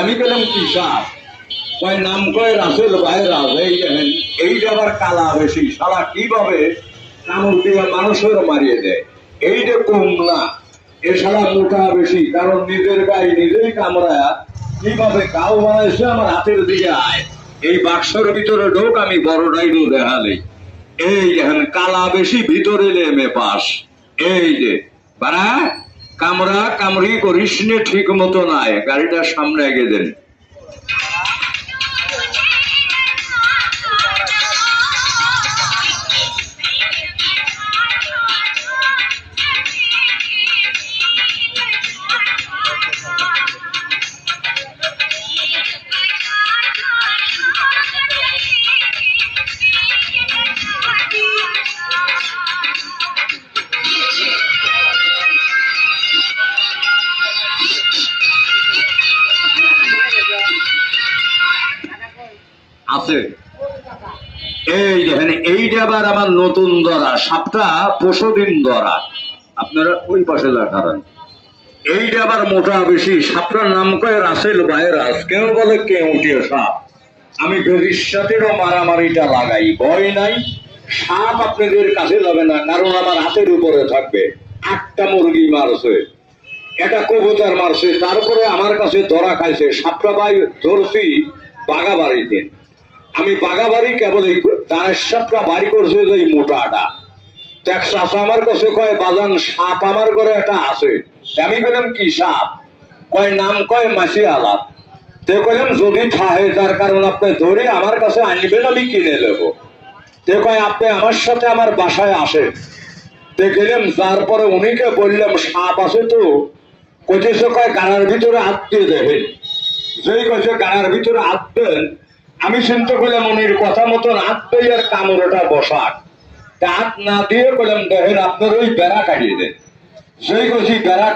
আমি পেলাম কি সাপ, কয় নাম কয় রাসেল ভাইরাস। এই আবার কালা বেশি, সারা কিভাবে কামড় দিয়ে মানুষের মারিয়ে দেয়। এই যে কমলা, এ সারা মোটা বেশি, কারণ নিজের গায়ে নিজেই কামড়ায় কিভাবে কাউ বানাইছে আমার হাতের দিকে আয়। এই বাক্সের ভিতরে ঢোক, আমি বড় ডাইডো দেখালে। এই দেখেন কালা বেশি, ভিতরে নেমে পাস। এই যে বাড়া কামড়া কামড়ি করিস নে, ঠিক মতো নাই, গাড়িটার সামনে এগিয়ে দেন। আছে এই দেখেন, এইটা আবার আমার নতুন ধরা সাপটা, পরশুদিন ধরা। আপনারা ওই পাশে দাঁড়ান। এইটা আবার মোটা বেশি, সাপটার নাম কয় রাসেল ভাইরাস। কেউ বলে কেউটিয়া সাপ। আমি বেরির সাথেও মারামারিটা লাগাই, ভয় নাই। সাপ আপনাদের কাছে যাবে না, কারণ আমার হাতের উপরে থাকবে। একটা মুরগি মারছে, একটা কবুতর মারছে, তারপরে আমার কাছে ধরা খাইছে। সাপটা ভাই ধরছি বাগাবাড়িতে। আমি বাগাবাড়ি কেবল এই দাঁড়ের সাপটা বাড়ি করছে যে মোটাটা। আমার কাছে কয় বাজান সাপ আমার ঘরে একটা আছে। আমি বললাম কি সাপ, কয় নাম কয় মাসি আলাপ। তে কইলাম যদি থাহে, তার কারণ আপনি ধরে আমার কাছে আনবেন, আমি কিনে নেবো। তে কয় আপনি আমার সাথে আমার বাসায় আসেন। তে গেলাম, তারপরে উনিকে বললাম সাপ আছে তো। কইতেছে কয় গাড়ার ভিতরে হাত দিয়ে দেবেন। যেই কয়েছে গাড়ার ভিতরে হাত দেন, আমি চিন্তা করলাম উনির কথা মতো হাত দিয়ে আর কামড়টা বসাক। হাত না দিয়ে বললাম দেখেন আপনার ওই বেড়া কাটিয়ে দেন। সেই কইছি বেড়া